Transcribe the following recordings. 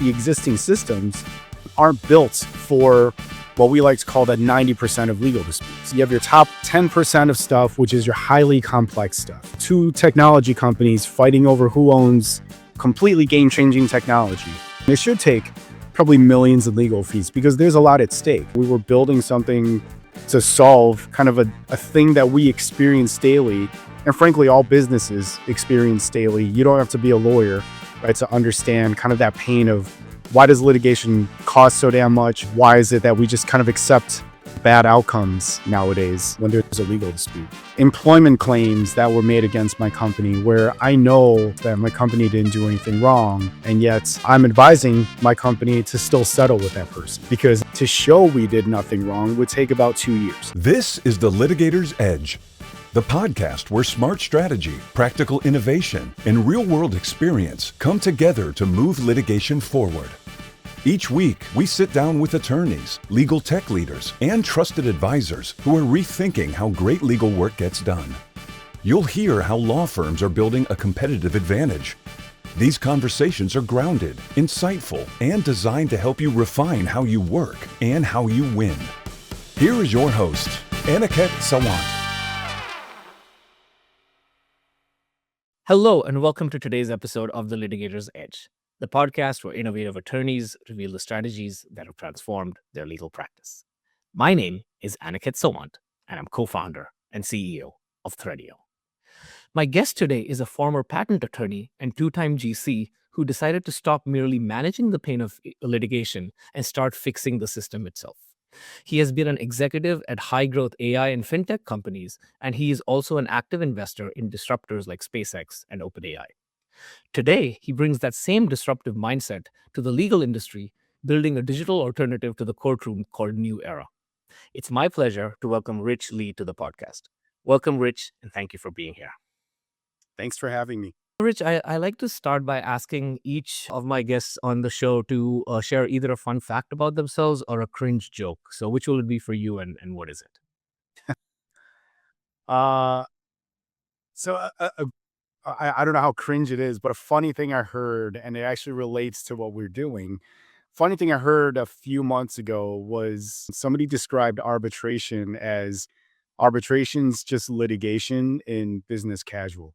The existing systems aren't built for what we like to call that 90% of legal disputes. You have your top 10% of stuff, which is your highly complex stuff. Two technology companies fighting over who owns completely game-changing technology. It should take probably millions in legal fees because there's a lot at stake. We were building something to solve kind of a thing that we experience daily, and frankly, all businesses experience daily. You don't have to be a lawyer, right, to understand kind of that pain of why does litigation cost so damn much? Why is it that we just kind of accept bad outcomes nowadays when there's a legal dispute? Employment claims that were made against my company where I know that my company didn't do anything wrong, and yet I'm advising my company to still settle with that person because to show we did nothing wrong would take about 2 years. This is the Litigator's Edge, the podcast where smart strategy, practical innovation, and real-world experience come together to move litigation forward. Each week, we sit down with attorneys, legal tech leaders, and trusted advisors who are rethinking how great legal work gets done. You'll hear how law firms are building a competitive advantage. These conversations are grounded, insightful, and designed to help you refine how you work and how you win. Here is your host, Aniket Sawant. Hello, and welcome to today's episode of The Litigator's Edge, the podcast where innovative attorneys reveal the strategies that have transformed their legal practice. My name is Aniket Sawant, and I'm co-founder and CEO of Threadeo. My guest today is a former patent attorney and two-time GC who decided to stop merely managing the pain of litigation and start fixing the system itself. He has been an executive at high-growth AI and fintech companies, and he is also an active investor in disruptors like SpaceX and OpenAI. Today, he brings that same disruptive mindset to the legal industry, building a digital alternative to the courtroom called New Era. It's my pleasure to welcome Rich Lee to the podcast. Welcome, Rich, and thank you for being here. Thanks for having me. Rich, I like to start by asking each of my guests on the show to share either a fun fact about themselves or a cringe joke. So which will it be for you and what is it? I don't know how cringe it is, but a funny thing I heard, and it actually relates to what we're doing. Funny thing I heard a few months ago was somebody described arbitration as arbitration's just litigation in business casual.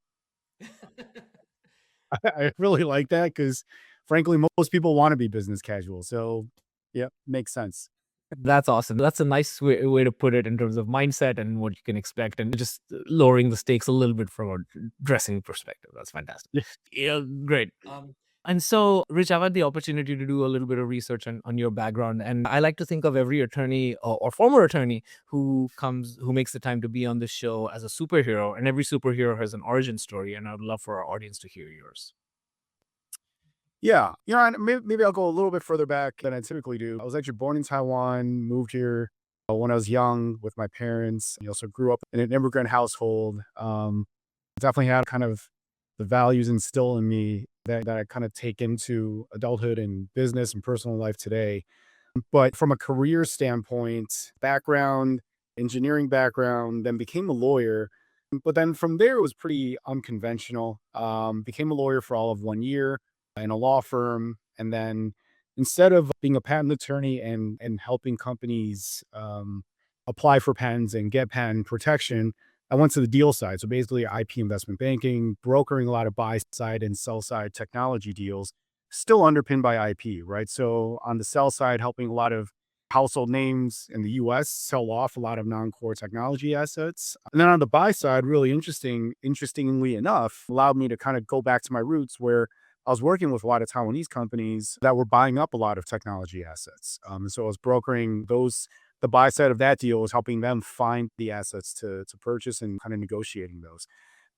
I really like that because, frankly, most people want to be business casual. So, yeah, makes sense. That's awesome. That's a nice way to put it in terms of mindset and what you can expect and just lowering the stakes a little bit from a dressing perspective. That's fantastic. Yeah. Yeah, great. And so, Rich, I've had the opportunity to do a little bit of research on your background, and I like to think of every attorney or former attorney who makes the time to be on this show as a superhero, and every superhero has an origin story, and I'd love for our audience to hear yours. Yeah. And maybe I'll go a little bit further back than I typically do. I was actually born in Taiwan, moved here when I was young with my parents. I also grew up in an immigrant household. Definitely had kind of the values instilled in me that I kind of take into adulthood and business and personal life today. But from a career standpoint, background, engineering background, then became a lawyer. But then from there, it was pretty unconventional. Became a lawyer for all of 1 year in a law firm. And then instead of being a patent attorney and helping companies apply for patents and get patent protection, I went to the deal side. So basically IP investment banking, brokering a lot of buy side and sell side technology deals, still underpinned by IP, right? So on the sell side, helping a lot of household names in the US sell off a lot of non-core technology assets. And then on the buy side, really interestingly enough, allowed me to kind of go back to my roots where I was working with a lot of Taiwanese companies that were buying up a lot of technology assets. And so I was brokering those. The buy side of that deal was helping them find the assets to purchase and kind of negotiating those.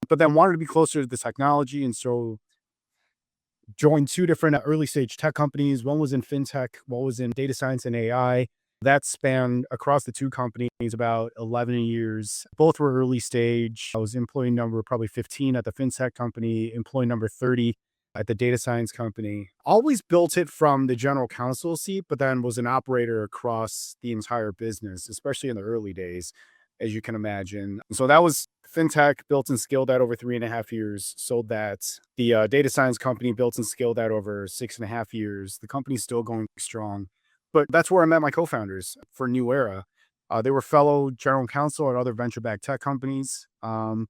But then wanted to be closer to the technology. And so joined two different early stage tech companies. One was in fintech, one was in data science and AI. That spanned across the two companies about 11 years. Both were early stage. I was employee number probably 15 at the fintech company, employee number 30 at the data science company. Always built it from the general counsel seat, but then was an operator across the entire business, especially in the early days. as you can imagine. So that was fintech, built and scaled that over 3.5 years, sold that. The data science company built and scaled that over 6.5 years. The company's still going strong. But that's where I met my co-founders for New Era. They were fellow General Counsel at other venture-backed tech companies. And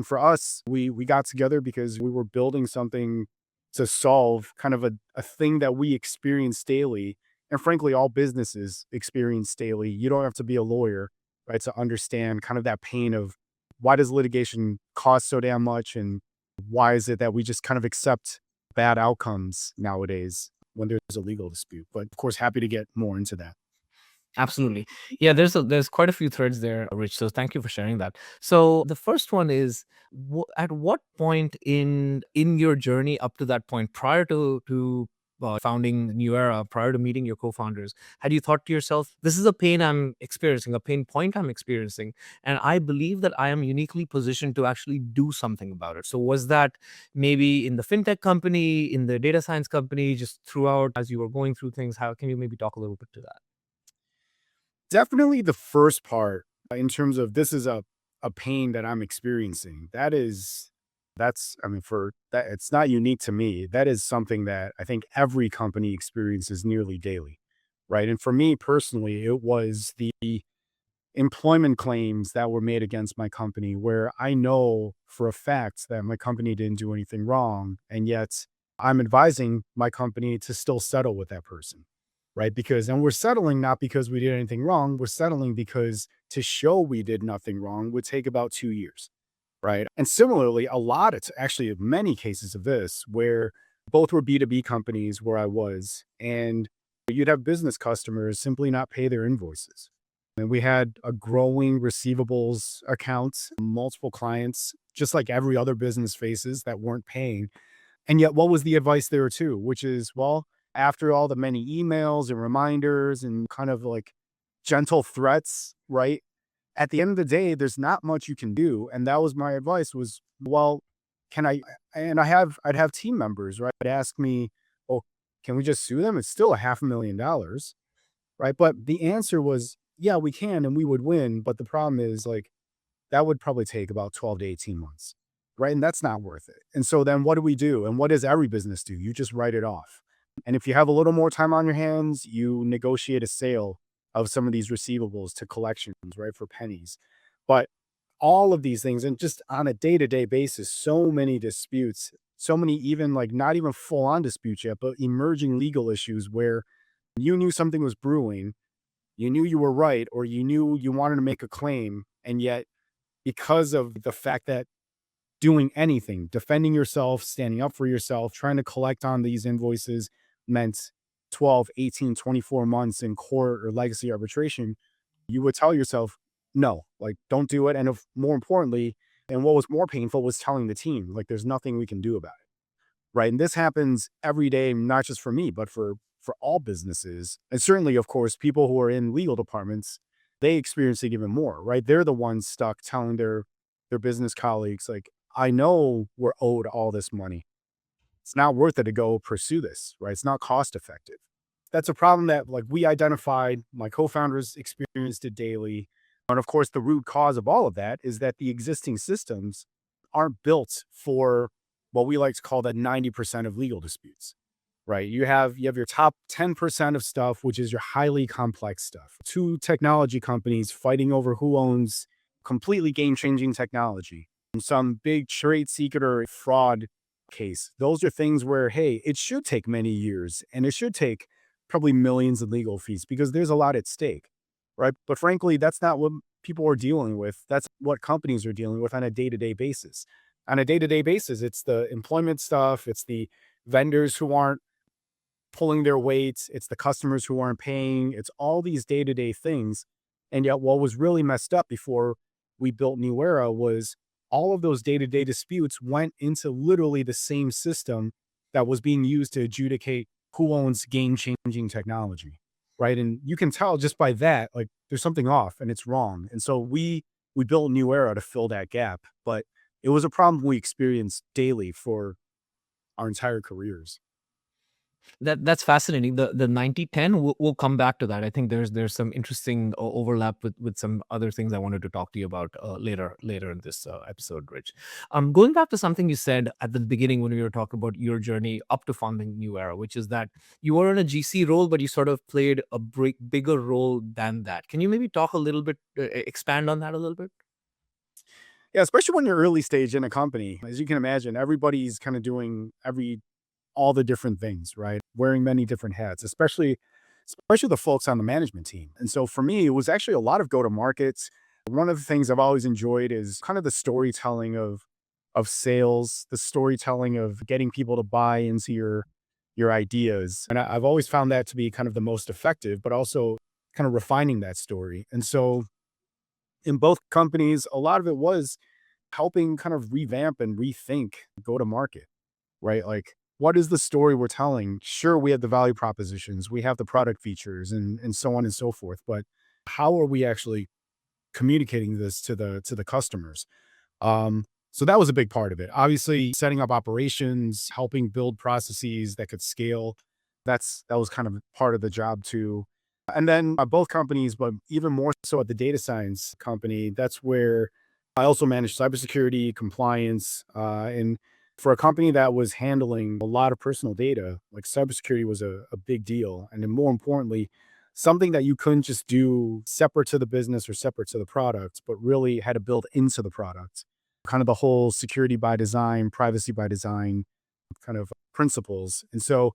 for us, we got together because we were building something to solve kind of a thing that we experience daily. And frankly, all businesses experience daily. You don't have to be a lawyer, right, to understand kind of that pain of why does litigation cost so damn much, and why is it that we just kind of accept bad outcomes nowadays when there's a legal dispute. But of course, happy to get more into that. Absolutely. Yeah, there's quite a few threads there, Rich. So thank you for sharing that. So the first one is, at what point in your journey up to that point, prior to founding New Era, prior to meeting your co-founders, had you thought to yourself, this is a pain I'm experiencing, a pain point I'm experiencing, and I believe that I am uniquely positioned to actually do something about it? So was that maybe in the fintech company, in the data science company, just throughout as you were going through things? How can you maybe talk a little bit to that? Definitely the first part, in terms of this is a pain that I'm experiencing. I mean, for that, it's not unique to me. That is something that I think every company experiences nearly daily, right? And for me personally, it was the employment claims that were made against my company, where I know for a fact that my company didn't do anything wrong, and yet I'm advising my company to still settle with that person, right? And we're settling not because we did anything wrong, we're settling because to show we did nothing wrong would take about 2 years, right? And similarly, it's actually many cases of this where both were B2B companies where I was, and you'd have business customers simply not pay their invoices. And we had a growing receivables account, multiple clients, just like every other business faces, that weren't paying. And yet, what was the advice there too? Which is, well, after all the many emails and reminders and kind of like gentle threats, right? At the end of the day, there's not much you can do. And that was my advice was, well, can I, and I'd have team members, right, ask me, oh, can we just sue them? It's still a $500,000, right? But the answer was, yeah, we can, and we would win. But the problem is, like, that would probably take about 12 to 18 months, right? And that's not worth it. And so then what do we do? And what does every business do? You just write it off. And if you have a little more time on your hands, you negotiate a sale of some of these receivables to collections, right, for pennies. But all of these things, and just on a day-to-day basis, so many disputes, so many, even like not even full-on disputes yet, but emerging legal issues where you knew something was brewing, you knew you were right, or you knew you wanted to make a claim, and yet because of the fact that doing anything, defending yourself, standing up for yourself, trying to collect on these invoices meant 12, 18, 24 months in court or legacy arbitration, you would tell yourself, no, like, don't do it. And if more importantly, and what was more painful was telling the team, like, there's nothing we can do about it. Right. And this happens every day, not just for me, but for all businesses. And certainly, of course, people who are in legal departments, they experience it even more, right? They're the ones stuck telling their business colleagues, like, I know we're owed all this money. It's not worth it to go pursue this, right? It's not cost effective. That's a problem that, like, we identified, my co-founders experienced it daily. And of course, the root cause of all of that is that the existing systems aren't built for what we like to call the 90% of legal disputes, right? You have your top 10% of stuff, which is your highly complex stuff. Two technology companies fighting over who owns completely game-changing technology. Some big trade secret or fraud case. Those are things where, hey, it should take many years, and it should take probably millions in legal fees because there's a lot at stake, right? But frankly, that's not what people are dealing with. That's what companies are dealing with on a day-to-day basis. On a day-to-day basis, it's the employment stuff, it's the vendors who aren't pulling their weight, it's the customers who aren't paying, it's all these day-to-day things. And yet what was really messed up before we built New Era was all of those day-to-day disputes went into literally the same system that was being used to adjudicate who owns game-changing technology, right? And you can tell just by that, like, there's something off and it's wrong. And so we built New Era to fill that gap, but it was a problem we experienced daily for our entire careers. That's fascinating. The 90-10, we'll come back to that. I think there's some interesting overlap with some other things I wanted to talk to you about later in this episode, Rich. Going back to something you said at the beginning when we were talking about your journey up to founding New Era, which is that you were in a GC role, but you sort of played a bigger role than that. Can you maybe talk a little bit, expand on that a little bit? Yeah, especially when you're early stage in a company. As you can imagine, everybody's kind of doing all the different things, right? Wearing many different hats, especially the folks on the management team. And so for me, it was actually a lot of go-to-markets. One of the things I've always enjoyed is kind of the storytelling of sales, the storytelling of getting people to buy into your ideas. And I've always found that to be kind of the most effective, but also kind of refining that story. And so in both companies, a lot of it was helping kind of revamp and rethink go to market, right? Like, what is the story we're telling? Sure, we have the value propositions, we have the product features and so on and so forth, but how are we actually communicating this to the customers? So that was a big part of it. Obviously, setting up operations, helping build processes that could scale. That was kind of part of the job too. And then at both companies, but even more so at the data science company, that's where I also managed cybersecurity, compliance, and for a company that was handling a lot of personal data, like cybersecurity was a big deal. And then more importantly, something that you couldn't just do separate to the business or separate to the product, but really had to build into the product. Kind of the whole security by design, privacy by design kind of principles. And so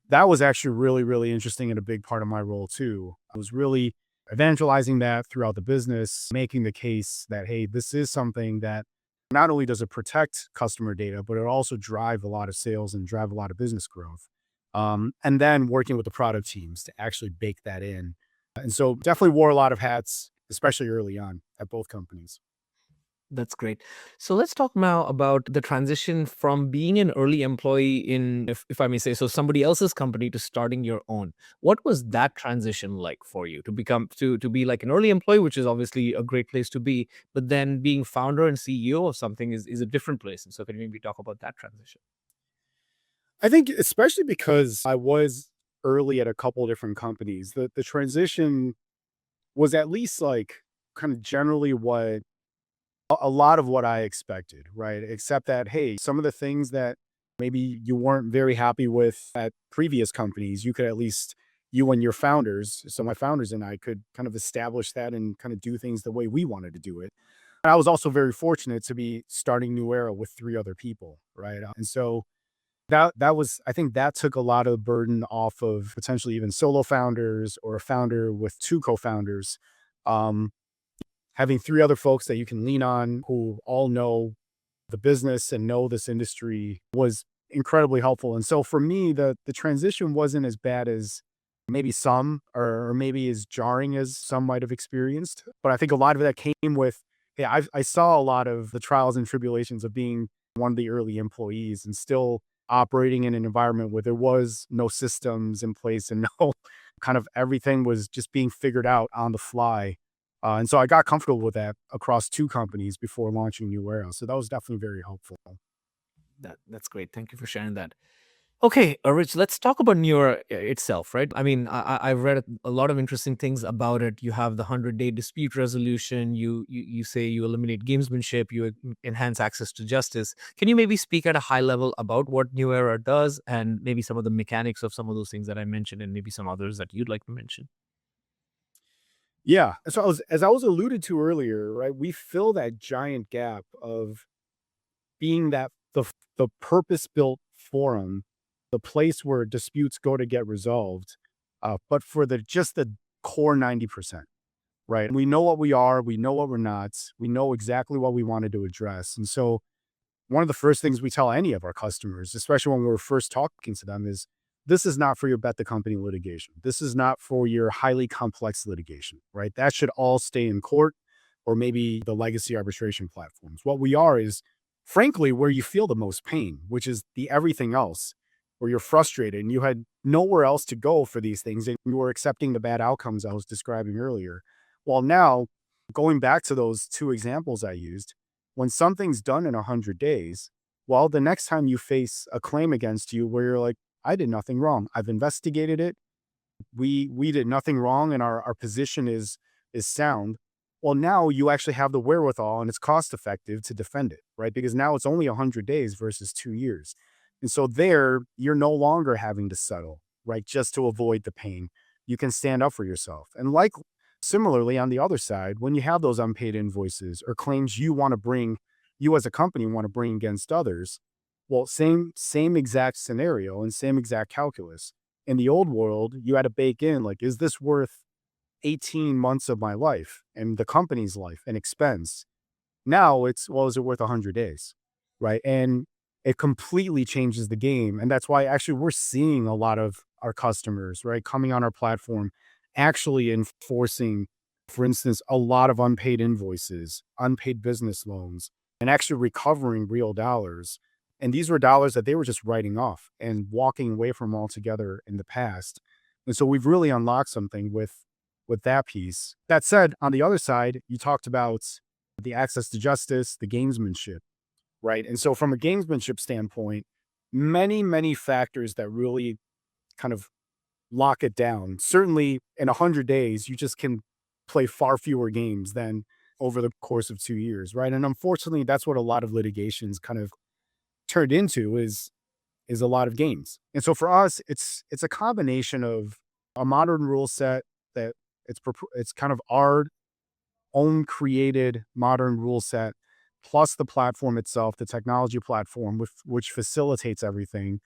that was actually really, really interesting and a big part of my role too. I was really evangelizing that throughout the business, making the case that, hey, this is something that not only does it protect customer data, but it also drive a lot of sales and drive a lot of business growth. And then working with the product teams to actually bake that in. And so definitely wore a lot of hats, especially early on at both companies. That's great. So let's talk now about the transition from being an early employee in, if I may say so, somebody else's company to starting your own. What was that transition like for you to become to be like an early employee, which is obviously a great place to be, but then being founder and CEO of something is a different place. And so can you maybe talk about that transition? I think especially because I was early at a couple different companies, the transition was at least like kind of generally what a lot of what I expected, right? Except that, hey, some of the things that maybe you weren't very happy with at previous companies, you could at least, you and your founders, so my founders and I could kind of establish that and kind of do things the way we wanted to do it. And I was also very fortunate to be starting New Era with three other people, right? And so that was, I think that took a lot of burden off of potentially even solo founders or a founder with two co-founders. Um, Having three other folks that you can lean on who all know the business and know this industry was incredibly helpful. And so for me, the transition wasn't as bad as maybe some, or maybe as jarring as some might have experienced. But I think a lot of that came with, hey, I saw a lot of the trials and tribulations of being one of the early employees and still operating in an environment where there was no systems in place and no kind of everything was just being figured out on the fly. And so I got comfortable with that across two companies before launching New Era. So that was definitely very helpful. That's great. Thank you for sharing that. Okay, Rich, let's talk about Newer itself, right? I mean, I've read a lot of interesting things about it. You have the 100-day dispute resolution. You say you eliminate gamesmanship. You enhance access to justice. Can you maybe speak at a high level about what New Era does and maybe some of the mechanics of some of those things that I mentioned and maybe some others that you'd like to mention? Yeah. So as I was alluded to earlier, right, we fill that giant gap of being that the purpose-built forum, the place where disputes go to get resolved, but for the core 90%, right? We know what we are, we know what we're not, we know exactly what we wanted to address. And so one of the first things we tell any of our customers, especially when we're first talking to them, is this is not for your bet the company litigation. This is not for your highly complex litigation, right? That should all stay in court or maybe the legacy arbitration platforms. What we are is, frankly, where you feel the most pain, which is the everything else, where you're frustrated and you had nowhere else to go for these things and you were accepting the bad outcomes I was describing earlier. Well, now, going back to those two examples I used, when something's done in 100 days, well, the next time you face a claim against you where you're like, I did nothing wrong. I've investigated it. We did nothing wrong, and our position is sound. Well, now you actually have the wherewithal, and it's cost effective to defend it, right? Because now it's only 100 days versus 2 years. And so there, you're no longer having to settle, right? Just to avoid the pain. You can stand up for yourself. And like similarly, on the other side, when you have those unpaid invoices or claims you as a company want to bring against others, well, same exact scenario and same exact calculus. In the old world, you had to bake in, like, is this worth 18 months of my life and the company's life and expense? Now it's, well, is it worth 100 days? Right. And it completely changes the game. And that's why actually we're seeing a lot of our customers, right, coming on our platform, actually enforcing, for instance, a lot of unpaid invoices, unpaid business loans, and actually recovering real dollars. And these were dollars that they were just writing off and walking away from altogether in the past. And so we've really unlocked something with that piece. That said, on the other side, you talked about the access to justice, the gamesmanship, right? And so from a gamesmanship standpoint, many factors that really kind of lock it down. Certainly in 100 days, you just can play far fewer games than over the course of 2 years, right? And unfortunately, that's what a lot of litigations kind of turned into is a lot of games. And so for us, it's a combination of a modern rule set that it's kind of our own created modern rule set, plus the platform itself, the technology platform, which facilitates everything,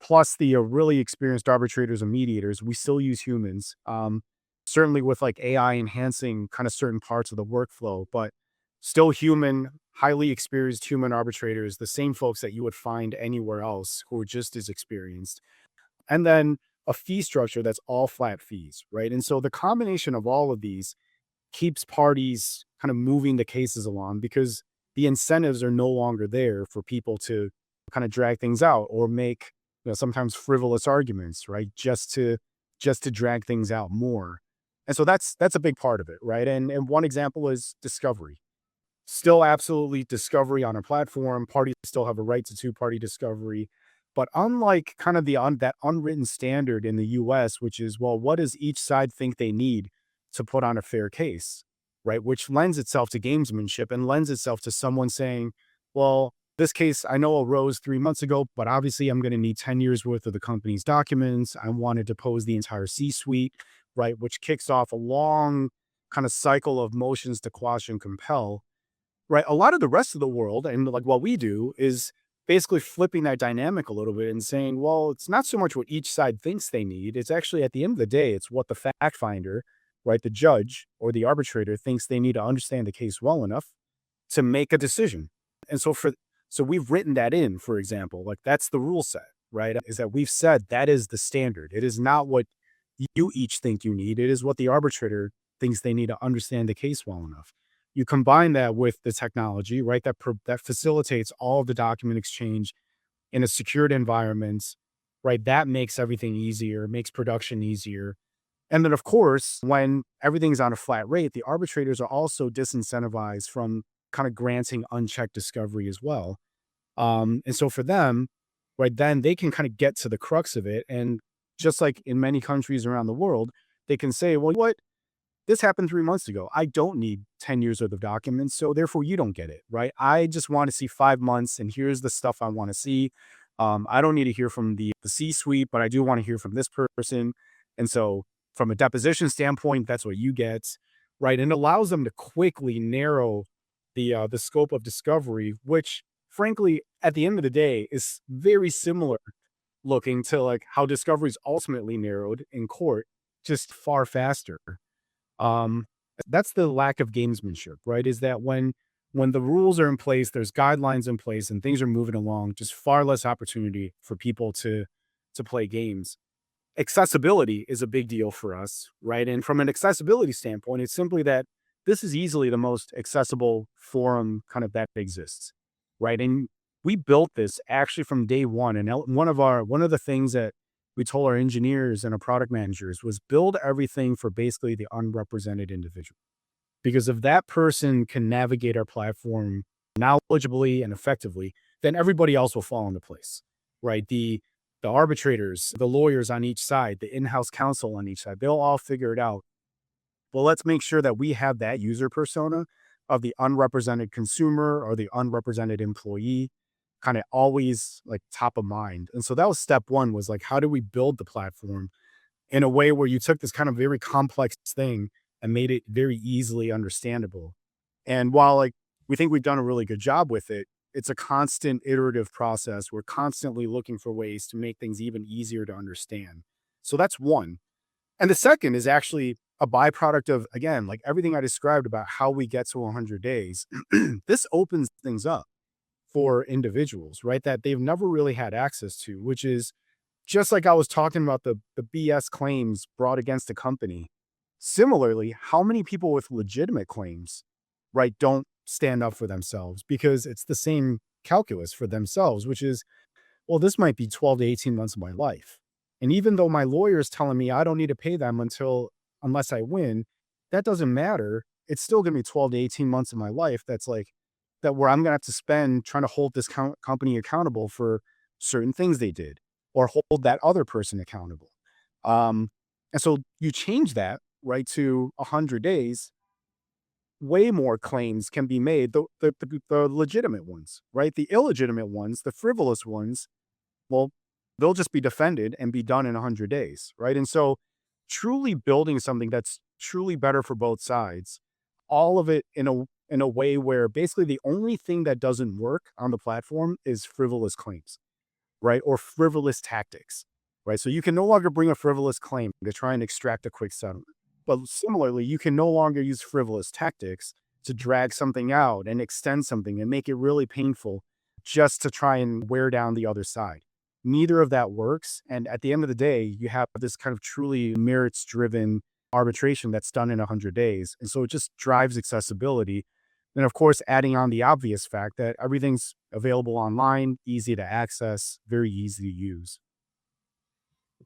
plus the really experienced arbitrators and mediators. We still use humans, certainly with like AI enhancing kind of certain parts of the workflow, but still human, highly experienced human arbitrators, the same folks that you would find anywhere else who are just as experienced. And then a fee structure that's all flat fees, right? And so the combination of all of these keeps parties kind of moving the cases along, because the incentives are no longer there for people to kind of drag things out or make, sometimes frivolous arguments, right? Just to drag things out more. And so that's a big part of it, right? And one example is discovery. Still absolutely discovery on our platform. Parties still have a right to two-party discovery. But unlike kind of that unwritten standard in the US, which is, well, what does each side think they need to put on a fair case, right? Which lends itself to gamesmanship and lends itself to someone saying, well, this case I know arose 3 months ago, but obviously I'm going to need 10 years worth of the company's documents. I want to depose the entire C-suite, right? Which kicks off a long kind of cycle of motions to quash and compel, right? A lot of the rest of the world, and like what we do, is basically flipping that dynamic a little bit and saying, well, it's not so much what each side thinks they need. It's actually, at the end of the day, it's what the fact finder, right, the judge or the arbitrator thinks they need to understand the case well enough to make a decision. And so we've written that in, for example, like that's the rule set, right? Is that we've said that is the standard. It is not what you each think you need. It is what the arbitrator thinks they need to understand the case well enough. You combine that with the technology, right, that facilitates all of the document exchange in a secured environment, right? That makes everything easier, makes production easier. And then, of course, when everything's on a flat rate, the arbitrators are also disincentivized from kind of granting unchecked discovery as well. And so for them, right, then they can kind of get to the crux of it. And just like in many countries around the world, they can say, well, what? This happened 3 months ago. I don't need 10 years worth of documents, so therefore you don't get it, right? I just want to see 5 months, and here's the stuff I want to see. I don't need to hear from the C-suite, but I do want to hear from this person. And so from a deposition standpoint, that's what you get, right? And it allows them to quickly narrow the scope of discovery, which frankly, at the end of the day, is very similar looking to like how discovery is ultimately narrowed in court, just far faster. That's the lack of gamesmanship, right? Is that when the rules are in place, there's guidelines in place and things are moving along, just far less opportunity for people to play games. Accessibility is a big deal for us, right? And from an accessibility standpoint, it's simply that this is easily the most accessible forum kind of that exists, right? And we built this actually from day one. And one of the things that we told our engineers and our product managers was build everything for basically the unrepresented individual. Because if that person can navigate our platform, knowledgeably and effectively, then everybody else will fall into place, right? The the arbitrators, the lawyers on each side, the in-house counsel on each side, they'll all figure it out. Well, let's make sure that we have that user persona of the unrepresented consumer or the unrepresented employee kind of always like top of mind. And so that was step one, was like, how do we build the platform in a way where you took this kind of very complex thing and made it very easily understandable? And while like we think we've done a really good job with it, it's a constant iterative process. We're constantly looking for ways to make things even easier to understand. So that's one. And the second is actually a byproduct of, again, like everything I described about how we get to 100 days. This opens things up for individuals, right? That they've never really had access to, which is just like I was talking about the BS claims brought against a company. Similarly, how many people with legitimate claims, right, don't stand up for themselves because it's the same calculus for themselves, which is, well, this might be 12 to 18 months of my life. And even though my lawyer is telling me I don't need to pay them unless I win, that doesn't matter. It's still going to be 12 to 18 months of my life. That's like that where I'm going to have to spend trying to hold this company accountable for certain things they did or hold that other person accountable. And so you change that right to 100 days, way more claims can be made, the legitimate ones, right? The illegitimate ones, the frivolous ones, well, they'll just be defended and be done in 100 days, right? And so truly building something that's truly better for both sides, all of it in a way where basically the only thing that doesn't work on the platform is frivolous claims, right? Or frivolous tactics, right? So you can no longer bring a frivolous claim to try and extract a quick settlement. But similarly, you can no longer use frivolous tactics to drag something out and extend something and make it really painful just to try and wear down the other side. Neither of that works. And at the end of the day, you have this kind of truly merits-driven arbitration that's done in 100 days. And so it just drives accessibility. And of course, adding on the obvious fact that everything's available online, easy to access, very easy to use.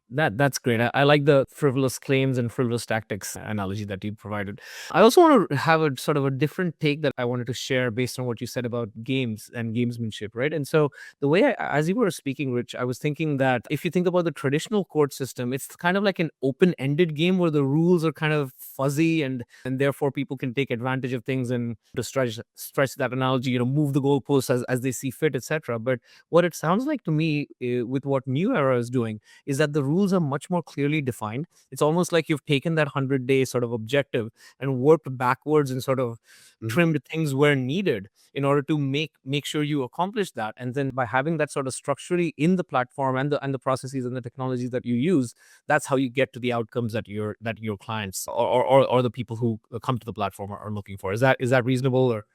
That's great. I like the frivolous claims and frivolous tactics analogy that you provided. I also want to have a sort of a different take that I wanted to share based on what you said about games and gamesmanship, right? And so the way as you were speaking, Rich, I was thinking that if you think about the traditional court system, it's kind of like an open-ended game where the rules are kind of fuzzy and therefore people can take advantage of things and to stretch that analogy, move the goalposts as they see fit, etc. But what it sounds like to me with what New Era is doing is that the rules are much more clearly defined. It's almost like you've taken that 100-day sort of objective and worked backwards and sort of trimmed things where needed in order to make sure you accomplish that. And then by having that sort of structurally in the platform and the processes and the technologies that you use, that's how you get to the outcomes that your clients or the people who come to the platform are looking for. Is that reasonable, or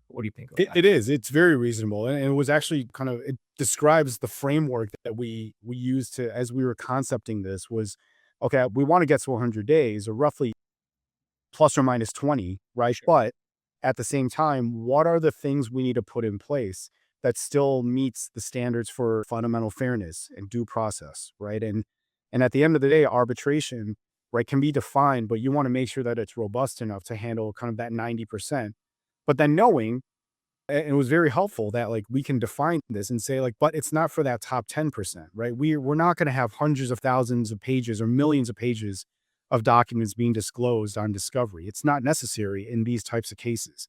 what do you think of that? It is. It's very reasonable. And it was actually it describes the framework that we used to, as we were concepting this, was, okay, we want to get to 100 days or roughly plus or minus 20, right? Sure. But at the same time, what are the things we need to put in place that still meets the standards for fundamental fairness and due process, right? And at the end of the day, arbitration, right, can be defined, but you want to make sure that it's robust enough to handle kind of that 90%. But then knowing, and it was very helpful that like we can define this and say like, but it's not for that top 10%, right? We're not going to have hundreds of thousands of pages or millions of pages of documents being disclosed on discovery. It's not necessary in these types of cases.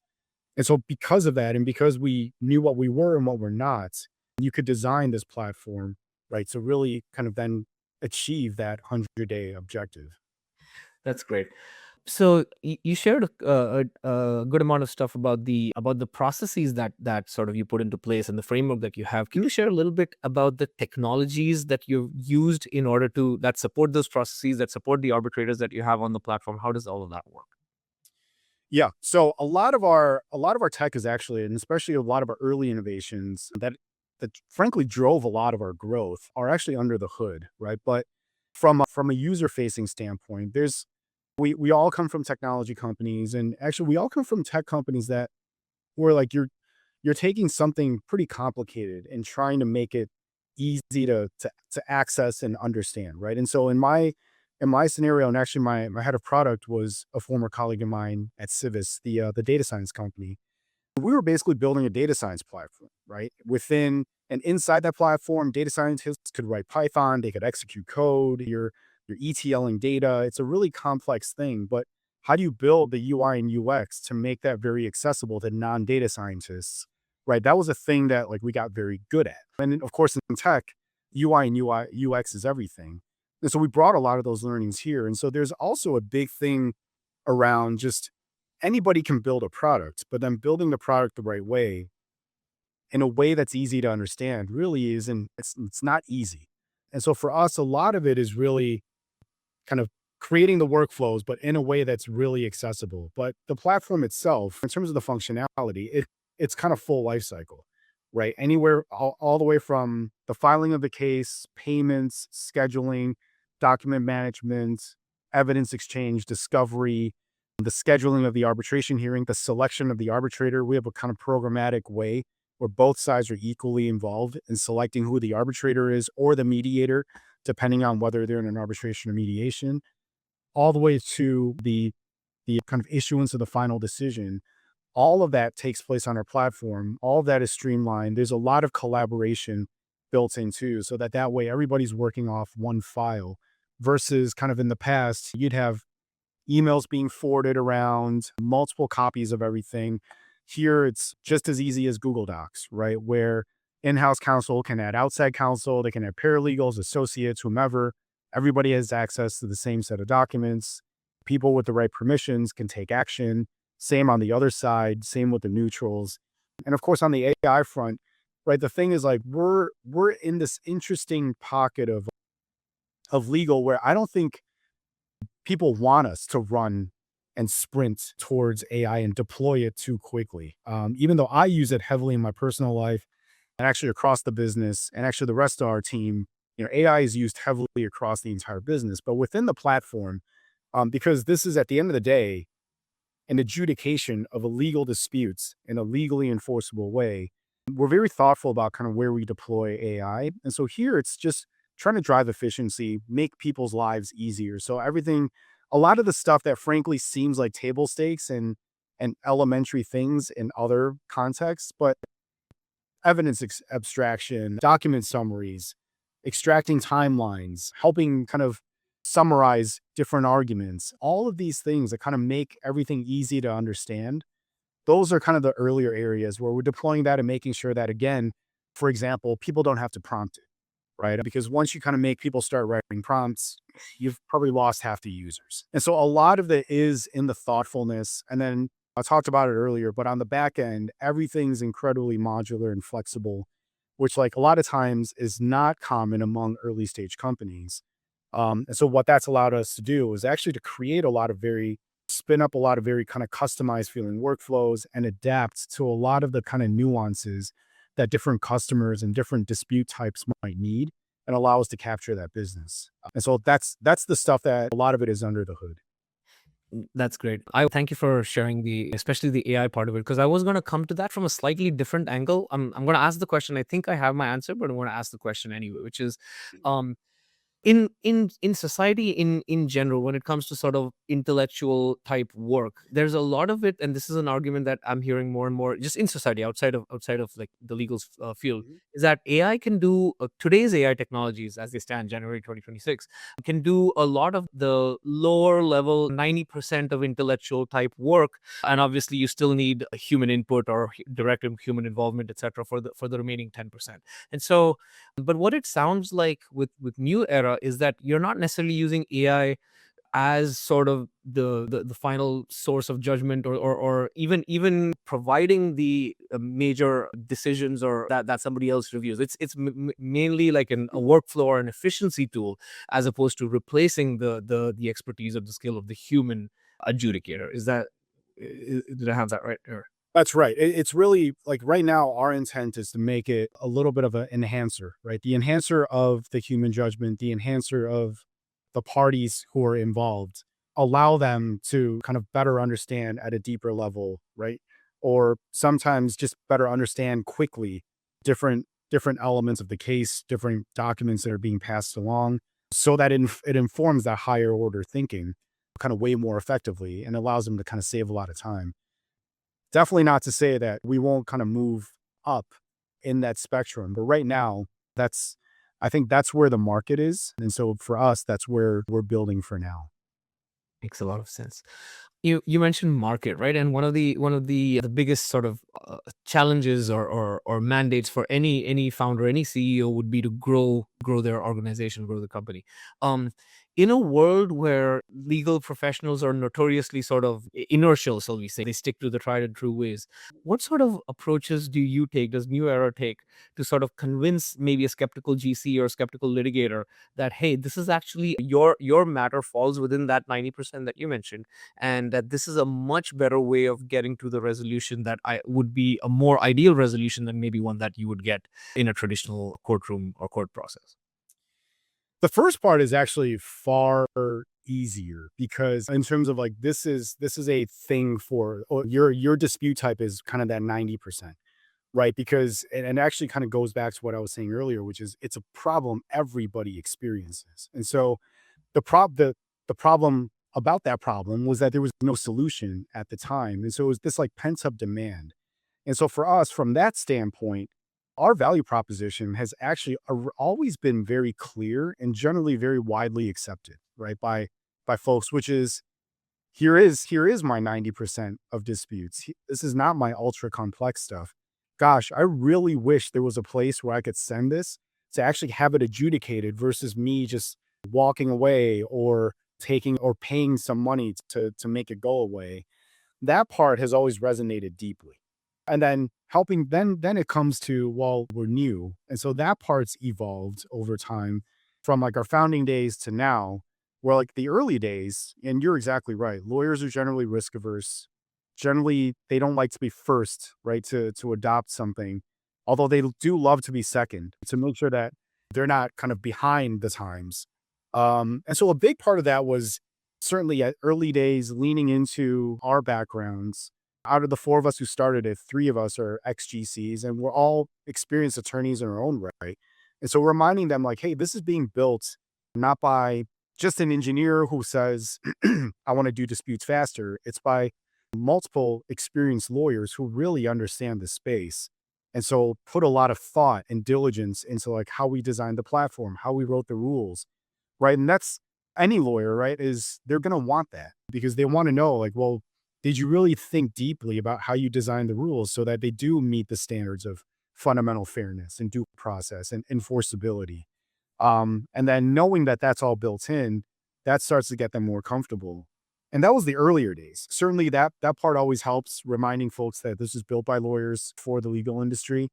And so because of that, and because we knew what we were and what we're not, you could design this platform, right, to really kind of then achieve that 100-day objective. That's great. So you shared a good amount of stuff about the processes that sort of you put into place and the framework that you have. Can you share a little bit about the technologies that you've used in order to that support those processes, that support the arbitrators that you have on the platform? How does all of that work? Yeah. So a lot of our tech is actually, and especially a lot of our early innovations that frankly drove a lot of our growth, are actually under the hood, right? But from a user facing standpoint, we all come from technology companies, and actually we all come from tech companies that were like, you're taking something pretty complicated and trying to make it easy to access and understand, right? And so in my scenario, and actually my head of product was a former colleague of mine at Civis, the data science company. we were basically building a data science platform, right? Within and inside that platform, data scientists could write Python, they could execute code, you're ETLing data. It's a really complex thing, but how do you build the UI and UX to make that very accessible to non-data scientists? Right. That was a thing that like we got very good at. And then, of course, in tech, UI and UX is everything. And so we brought a lot of those learnings here. And so there's also a big thing around just anybody can build a product, but then building the product the right way in a way that's easy to understand really isn't, it's not easy. And so for us, a lot of it is really kind of creating the workflows, but in a way that's really accessible. But the platform itself, in terms of the functionality, it's kind of full life cycle, right? Anywhere, all the way from the filing of the case, payments, scheduling, document management, evidence exchange, discovery, the scheduling of the arbitration hearing, the selection of the arbitrator. We have a kind of programmatic way where both sides are equally involved in selecting who the arbitrator is or the mediator, depending on whether they're in an arbitration or mediation, all the way to the kind of issuance of the final decision. All of that takes place on our platform. All of that is streamlined. There's a lot of collaboration built in too, so that way everybody's working off one file versus kind of in the past, you'd have emails being forwarded around, multiple copies of everything. Here, it's just as easy as Google Docs, right? Where in-house counsel can add outside counsel, they can add paralegals, associates, whomever. Everybody has access to the same set of documents. People with the right permissions can take action. Same on the other side, same with the neutrals. And of course, on the AI front, right, the thing is like we're in this interesting pocket of legal where I don't think people want us to run and sprint towards AI and deploy it too quickly. Even though I use it heavily in my personal life and actually across the business and actually the rest of our team, AI is used heavily across the entire business, but within the platform, because this is at the end of the day, an adjudication of a legal disputes in a legally enforceable way. We're very thoughtful about kind of where we deploy AI. And so here it's just trying to drive efficiency, make people's lives easier. So everything, a lot of the stuff that frankly seems like table stakes and elementary things in other contexts, but evidence abstraction, document summaries, extracting timelines, helping kind of summarize different arguments, all of these things that kind of make everything easy to understand. Those are kind of the earlier areas where we're deploying that and making sure that, again, for example, people don't have to prompt it, right? Because once you kind of make people start writing prompts, you've probably lost half the users. And so a lot of it is in the thoughtfulness. And then I talked about it earlier, but on the back end, everything's incredibly modular and flexible, which like a lot of times is not common among early stage companies. And so what that's allowed us to do is actually to create spin up a lot of very kind of customized feeling workflows and adapt to a lot of the kind of nuances that different customers and different dispute types might need and allow us to capture that business. And so that's the stuff that a lot of it is under the hood. That's great. I thank you for sharing especially the AI part of it, because I was going to come to that from a slightly different angle. I'm going to ask the question. I think I have my answer, but I'm going to ask the question anyway, which is, in society in general, when it comes to sort of intellectual type work, there's a lot of it, and this is an argument that I'm hearing more and more just in society outside of like the legal field, is that AI can do today's AI technologies as they stand January 2026 can do a lot of the lower level 90% of intellectual type work, and obviously you still need a human input or direct human involvement, etc., for the remaining 10%. And so, but what it sounds like with new Era is that you're not necessarily using AI as sort of the final source of judgment, or even providing the major decisions or that somebody else reviews. It's mainly like a workflow or an efficiency tool, as opposed to replacing the expertise or the skill of the human adjudicator. Did I have that right? Or That's right. It's really like right now, our intent is to make it a little bit of an enhancer, right? The enhancer of the human judgment, the enhancer of the parties who are involved, allow them to kind of better understand at a deeper level, right? Or sometimes just better understand quickly different elements of the case, different documents that are being passed along, so that it informs that higher order thinking kind of way more effectively and allows them to kind of save a lot of time. Definitely not to say that we won't kind of move up in that spectrum, but right now, that's I think that's where the market is, and so for us, that's where we're building for now. Makes a lot of sense. You mentioned market, right? And one of the biggest sort of challenges or mandates for any founder, any CEO would be to grow their organization, grow the company. Um, in a world where legal professionals are notoriously sort of inertial, shall we say, they stick to the tried and true ways. What sort of approaches do you take? Does New Era take to sort of convince maybe a skeptical GC or skeptical litigator that, hey, this is actually your matter falls within that 90% that you mentioned, and that this is a much better way of getting to the resolution that I would be a more ideal resolution than maybe one that you would get in a traditional courtroom or court process? The first part is actually far easier because in terms of like this is a thing for your dispute type is kind of that 90%, right? Because and it actually kind of goes back to what I was saying earlier, which is it's a problem everybody experiences. And so the problem about that problem was that there was no solution at the time. And so it was this like pent up demand. And so for us, from that standpoint, our value proposition has actually always been very clear and generally very widely accepted, right, by folks, which is here is my 90% of disputes. This is not my ultra complex stuff. Gosh, I really wish there was a place where I could send this to actually have it adjudicated versus me just walking away or taking or paying some money to make it go away. That part has always resonated deeply. And then helping then it comes to, well, we're new. And so that part's evolved over time from like our founding days to now, where like the early days, and you're exactly right, lawyers are generally risk averse. Generally, they don't like to be first, right, to adopt something. Although they do love to be second to make sure that they're not kind of behind the times. And so a big part of that was certainly at early days leaning into our backgrounds. Out of the four of us who started it, three of us are ex-GCs, and we're all experienced attorneys in our own right. And so reminding them, like, hey, this is being built not by just an engineer who says, I want to do disputes faster. It's by multiple experienced lawyers who really understand the space. And so put a lot of thought and diligence into like how we designed the platform, how we wrote the rules, right? And that's any lawyer, right? Is they're going to want that because they want to know, like, well, did you really think deeply about how you design the rules so that they do meet the standards of fundamental fairness and due process and enforceability? And then knowing that that's all built in, that starts to get them more comfortable. And that was the earlier days. Certainly that part always helps reminding folks that this is built by lawyers for the legal industry.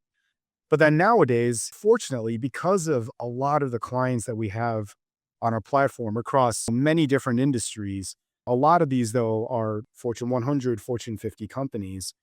But then nowadays, fortunately, because of a lot of the clients that we have on our platform across many different industries, a lot of these, though, are Fortune 100, Fortune 50 companies.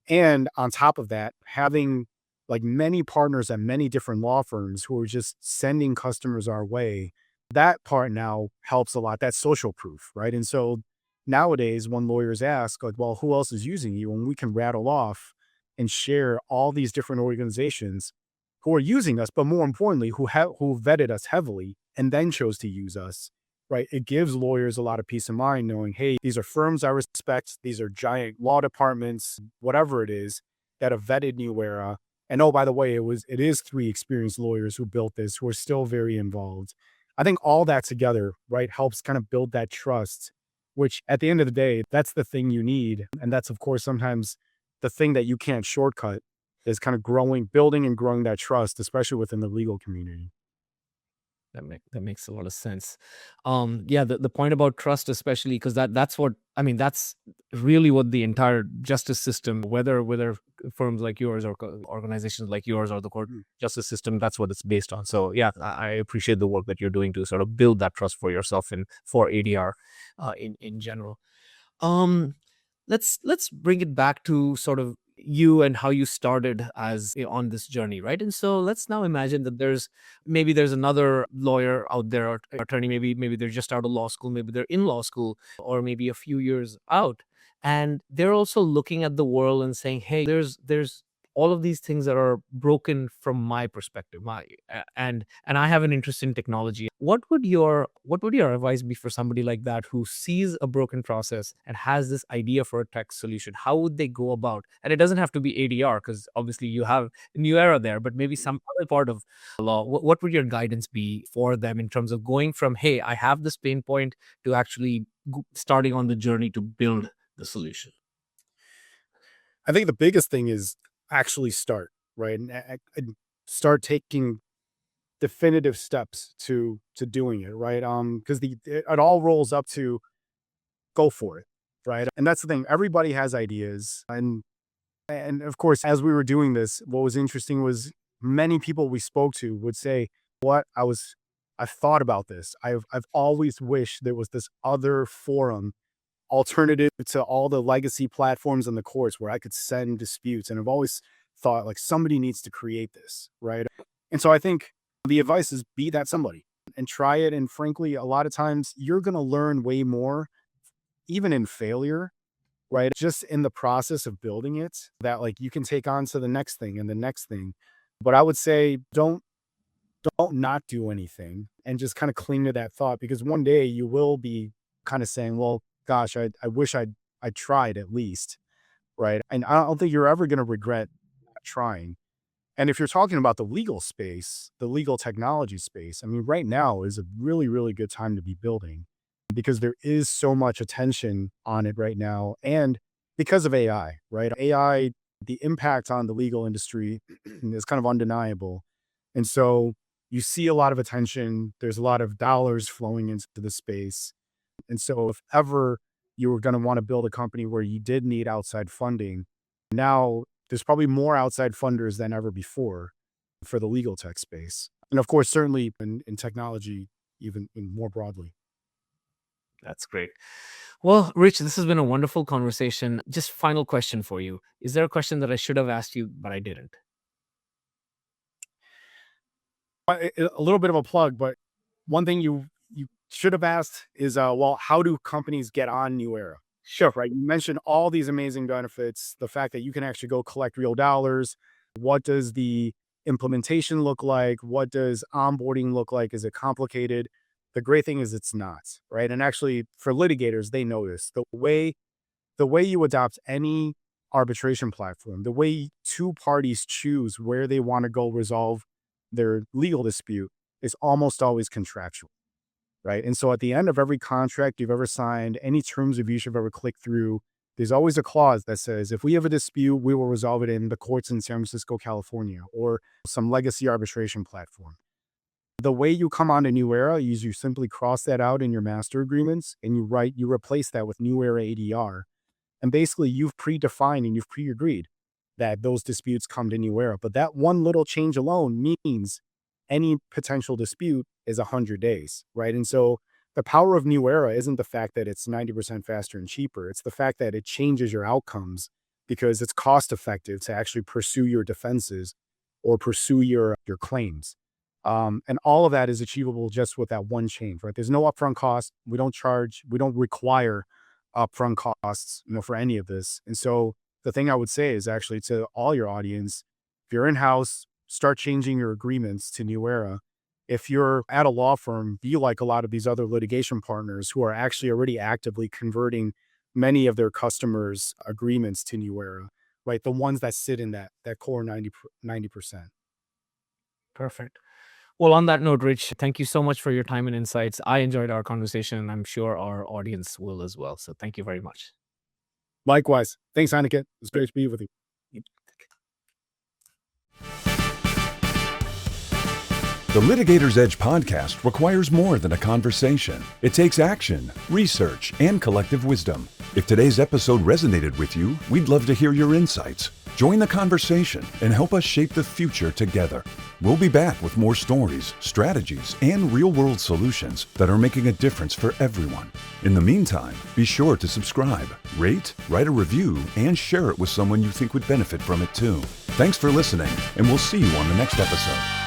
And on top of that, having like many partners at many different law firms who are just sending customers our way, that part now helps a lot. That's social proof, right? And so nowadays, when lawyers ask, like, well, who else is using you? And we can rattle off and share all these different organizations who are using us, but more importantly, who vetted us heavily and then chose to use us, right? It gives lawyers a lot of peace of mind knowing, hey, these are firms I respect. These are giant law departments, whatever it is, that have vetted New Era. And oh, by the way, it is three experienced lawyers who built this, who are still very involved. I think all that together, right, helps kind of build that trust, which at the end of the day, that's the thing you need. And that's, of course, sometimes the thing that you can't shortcut is kind of building and growing that trust, especially within the legal community. That makes a lot of sense. Yeah, the point about trust, especially because that's what I mean. That's really what the entire justice system, whether firms like yours or organizations like yours or the court Mm. justice system, that's what it's based on. So yeah, I appreciate the work that you're doing to sort of build that trust for yourself and for ADR in general. Um, let's bring it back to sort of you and how you started as on this journey, right? And so let's now imagine that there's another lawyer out there or attorney, maybe they're just out of law school, maybe they're in law school, or maybe a few years out, and they're also looking at the world and saying, hey, there's all of these things that are broken from my perspective. And I have an interest in technology. What would your advice be for somebody like that who sees a broken process and has this idea for a tech solution? How would they go about? And it doesn't have to be ADR, because obviously you have New Era there, but maybe some other part of law. What would your guidance be for them in terms of going from, hey, I have this pain point, to actually starting on the journey to build the solution? I think the biggest thing is actually start, right? And start taking definitive steps to doing it, right? Because it all rolls up to go for it, right? And that's the thing. Everybody has ideas, and of course, as we were doing this, what was interesting was many people we spoke to would say, "What I've thought about this. I've always wished there was this other forum alternative to all the legacy platforms and the courts where I could send disputes. And I've always thought like somebody needs to create this, right?" And so I think the advice is be that somebody and try it. And frankly, a lot of times you're going to learn way more, even in failure, right? Just in the process of building it, that like you can take on to the next thing and the next thing. But I would say don't not do anything and just kind of cling to that thought, because one day you will be kind of saying, well, gosh, I wish I tried at least, right? And I don't think you're ever going to regret not trying. And if you're talking about the legal space, the legal technology space, I mean, right now is a really, really good time to be building, because there is so much attention on it right now. And because of AI, right? AI, the impact on the legal industry is kind of undeniable. And so you see a lot of attention. There's a lot of dollars flowing into the space. And so if ever you were going to want to build a company where you did need outside funding, now there's probably more outside funders than ever before for the legal tech space. And of course, certainly in technology, even more broadly. That's great. Well, Rich, this has been a wonderful conversation. Just final question for you. Is there a question that I should have asked you, but I didn't? A little bit of a plug, but one thing you should have asked is, well, how do companies get on New Era? Sure. Right. You mentioned all these amazing benefits, the fact that you can actually go collect real dollars. What does the implementation look like? What does onboarding look like? Is it complicated? The great thing is it's not, right? And actually for litigators, they know this. The way you adopt any arbitration platform, the way two parties choose where they want to go resolve their legal dispute is almost always contractual, right? And so at the end of every contract you've ever signed, any terms of use you've ever clicked through, there's always a clause that says, if we have a dispute, we will resolve it in the courts in San Francisco, California, or some legacy arbitration platform. The way you come on to New Era is you simply cross that out in your master agreements and you replace that with New Era ADR. And basically you've predefined and you've pre-agreed that those disputes come to New Era. But that one little change alone means any potential dispute is 100 days, right? And so the power of New Era isn't the fact that it's 90% faster and cheaper. It's the fact that it changes your outcomes because it's cost effective to actually pursue your defenses or pursue your claims. And all of that is achievable just with that one change, right? There's no upfront cost. We don't require upfront costs, for any of this. And so the thing I would say is actually to all your audience, if you're in-house, start changing your agreements to New Era. If you're at a law firm, be like a lot of these other litigation partners who are actually already actively converting many of their customers' agreements to New Era, right? The ones that sit in that core 90%. Perfect. Well, on that note, Rich, thank you so much for your time and insights. I enjoyed our conversation, and I'm sure our audience will as well. So thank you very much. Likewise. Thanks, Aniket. It's great to be with you. The Litigator's Edge podcast requires more than a conversation. It takes action, research, and collective wisdom. If today's episode resonated with you, we'd love to hear your insights. Join the conversation and help us shape the future together. We'll be back with more stories, strategies, and real-world solutions that are making a difference for everyone. In the meantime, be sure to subscribe, rate, write a review, and share it with someone you think would benefit from it too. Thanks for listening, and we'll see you on the next episode.